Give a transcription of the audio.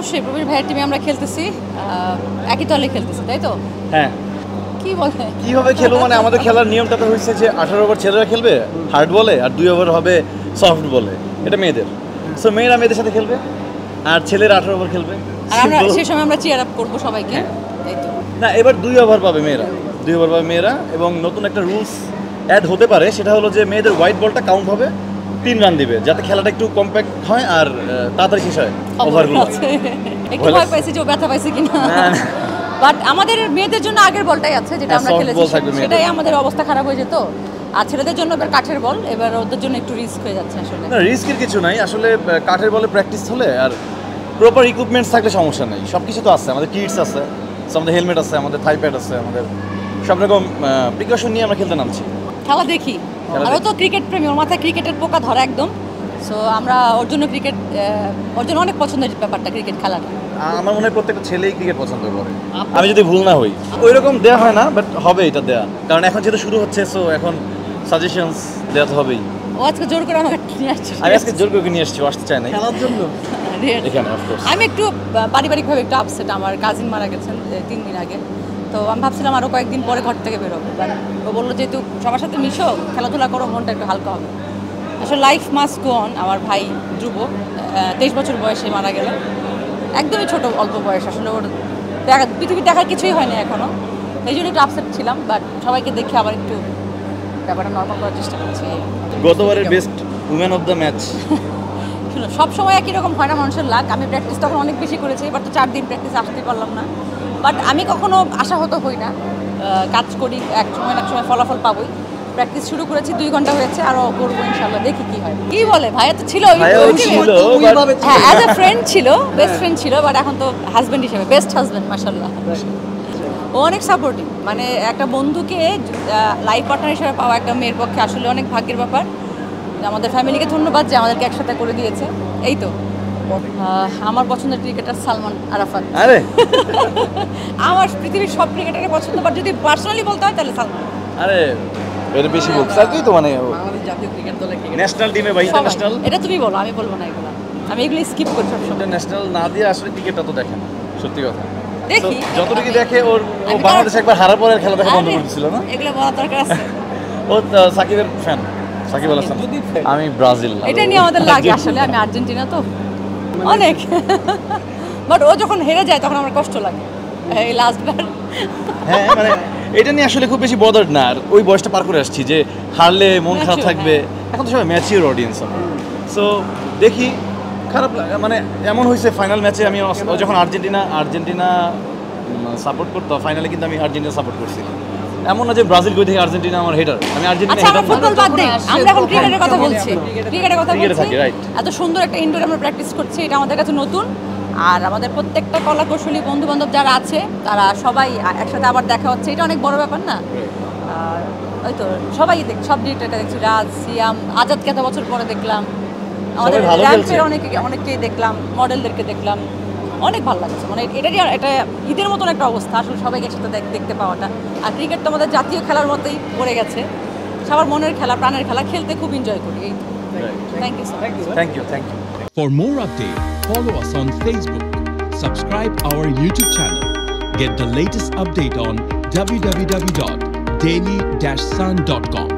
অবশ্যই প্রবীর ভাইয়ের টিমে আমরা খেলতেছি, একই দলে খেলতেছি, তাই তো? হ্যাঁ। কি বলে কিভাবে খেলবো মানে আমাদের খেলার নিয়মটা তো হচ্ছে যে 18 ওভার ছেলেরা খেলবে হার্ড বলে, আর 2 ওভার হবে সফট বলে, এটা মেয়েদের। সো মেয়েরা মেয়েদের সাথে খেলবে আর ছেলেরা 18 ওভার খেলবে। আর আমরা সেই সময় আমরা চিয়ার আপ করবো সবাইকে, তাই তো? না, এবার 2 ওভার পাবে মেয়েরা, 2 ওভার পাবে মেয়েরা। এবং নতুন একটা রুলস অ্যাড হতে পারে, সেটা হলো যে মেয়েদের হোয়াইট বলটা কাউন্ট হবে 3 রান দিবে, যাতে খেলাটা একটু কম্প্যাক্ট হয় আর তাড়াতাড়ি শেষ হয় ওভারগুলো। একটু ভয় পাইছি যে ও ব্যথা পাইছে কিনা, বাট আমাদের মেয়েদের জন্য আগের বলটাই আছে যেটা আমরা খেলেছি, সেটাই আমাদের অবস্থা খারাপ হয়ে যেত। আর ছেলেদের জন্য এবার কাঠের বল, এবার ওদের জন্য একটু রিস্ক হয়ে যাচ্ছে। আসলে না, রিস্কের কিছু নাই আসলে, কাঠের বলে প্র্যাকটিস হলে আর প্রপার ইকুইপমেন্টস থাকলে সমস্যা নেই। সব কিছু তো আছে, আমাদের কিটস আছে, আমাদের হেলমেট আছে, আমাদের থাই প্যাড আছে, আমাদের সব রকম প্রিকশন নিয়ে আমরা খেলতে নামছি। খেলা দেখি, আর ও তো ক্রিকেট প্রেমী, ওর মাথায় ক্রিকেটের পোকা ধরা একদম। সো আমরা ওর জন্য ক্রিকেট, ওর জন্য অনেক পছন্দের ব্যাপারটা ক্রিকেট খেলাটা। আমার মনে হয় প্রত্যেকটা ছেলেই ক্রিকেট পছন্দ করে, আমি যদি ভুল না হই। ওই রকম দেওয়া হয় না, বাট হবে এটা দেওয়া, কারণ এখন যেহেতু শুরু হচ্ছে, সো এখন সাজেশনস দেওয়া তো হবেই। ও আজকে জোর করে আমাকে নিয়ে আসছে, আমি আজকে জোর করে নিয়ে আসছি, আসতে চাই না খেলার জন্য এখানে। অফকোর্স আমি একটু পারিবারিকভাবে একটু আপসেট, আমার কাজিন মারা গেছেন 3 দিন আগে, তো আমি ভাবছিলাম আরও কয়েকদিন পরে ঘর থেকে বেরোবো, বাট ও বললো যেহেতু সবার সাথে মিশো, খেলাধুলা করো, মনটা একটু হালকা হবে। আসলে লাইফ মাস্ট গো অন। আমার ভাই ধ্রুব 23 বছর বয়সে মারা গেল, একদমই ছোট, অল্প বয়স। আসলে ওর পৃথিবী দেখার কিছুই হয় না এখনও, এই জন্য একটু আপসেট ছিলাম, বাট সবাইকে দেখে আবার একটু ব্যাপারটা নর্মাল করার চেষ্টা করছি। গতবারের best women of the match. শুনো, সব সময় একই রকম হয় না মানুষের লাক। আমি প্র্যাকটিস তখন অনেক বেশি করেছি, এবার তো 4 দিন প্র্যাকটিস আসতে পারলাম না, বাট আমি কখনো আশাহত হই না, কাজ করি, এক সময় ফলাফল পাবোই। প্র্যাকটিস শুরু করেছি, 2 ঘন্টা হয়েছে, আরও করবো ইনশাল্লাহ, দেখি কি হয়। কি বলে ভাইয়া তো ছিল, হ্যাঁ অ্যাজ এ ফ্রেন্ড ছিল, বেস্ট ফ্রেন্ড ছিল, বাট এখন তো হাজব্যান্ড হিসেবে বেস্ট হাজব্যান্ড মাশাআল্লাহ। ও অনেক সাপোর্টিভ, মানে একটা বন্ধুকে লাইফ পার্টনার হিসেবে পাওয়া একটা মেয়ের পক্ষে আসলে অনেক ভাগ্যের ব্যাপার। আমাদের ফ্যামিলিকে ধন্যবাদ যে আমাদেরকে একসাথে করে দিয়েছে। এই তো আমার পছন্দের ক্রিকেটার সালমান আরাফাত। আরে আমার পৃথিবীর সব ক্রিকেটারের পছন্দ, বাট যদি পার্সোনালি বলতে হয় তাহলে সালমান। আরে এটা বেশি বলছ আর কি, তো মানে বাংলাদেশ জাতীয় ক্রিকেট দলে ন্যাশনাল টিমে বা ইন্টারন্যাশনাল, এটা তুমি বলো, আমি বলবো না এগুলো, আমি এগুলো স্কিপ করি সবসময়। ইন্টারন্যাশনাল না দিয়ে আসলে ক্রিকেটটা তো দেখে না, সত্যি কথা। দেখি যতটুকু দেখে, ওর বাংলাদেশ একবার হারার পরে খেলা দেখা বন্ধ করে দিয়েছিল না, এগুলো বলা দরকার আছে। ও সাকিবের ফ্যান, সাকিব আল হাসান। আমি ব্রাজিল, এটা নিয়ে আমাদের লাগে আসলে, আমি আর্জেন্টিনা তো অনেক, বাট ও যখন হেরে যায় তখন আমার কষ্ট লাগে, এই লাস্টবার। হ্যাঁ মানে এটা নিয়ে আসলে খুব বেশি বদার্ড না, আর ওই বয়সটা পার করে আসছি যে হারলে মন খারাপ থাকবে, এখন তো সবাই ম্যাচিওর অডিয়েন্স। সো দেখি, খারাপ মানে এমন হয়েছে ফাইনাল ম্যাচে আমি যখন আর্জেন্টিনা সাপোর্ট করতো, ফাইনালে কিন্তু আমি আর্জেন্টিনা সাপোর্ট করছি। এমন না যে ব্রাজিল কই থেকে আর্জেন্টিনা আমার হেটার, আমি আর্জেন্টিনা আচ্ছা, আমরা হেটার। ফুটবল বাদ দেই, আমরা এখন ক্রিকেটের কথা বলছি। ক্রিকেটের কথা ক্রিকেটে বলছি, থাকি, রাইট। এত সুন্দর একটা ইনডোর আমরা প্র্যাকটিস করছি, এটা আমাদের কাছে নতুন। আর আমাদের প্রত্যেকটা কলা কৌশলী বন্ধু বান্ধব যারা আছে, তারা সবাই একসাথে আবার দেখা হচ্ছে, এটা অনেক বড় ব্যাপার না? আর ওই তো সবাই সব ডিরেক্টরকে দেখছি, রাজ, সিয়াম, আজাদকে এত বছর পরে দেখলাম, আমাদের র্যাম্পের অনেককেই দেখলাম, মডেলদেরকে দেখলাম, অনেক ভালো লাগছে। মানে এটারই এটা ঈদের মতন একটা অবস্থা আসলে, সবাইকে একসাথে দেখতে পাওয়াটা। আর ক্রিকেট তো আমাদের জাতীয় খেলার মতোই পড়ে গেছে, সবার মনের খেলা, প্রাণের খেলা, খেলতে খুব এনজয় করি। এই তো, thank you so much. Thank you. For more updates, follow us on Facebook, subscribe our YouTube channel, get the latest update on www.daily-sun.com.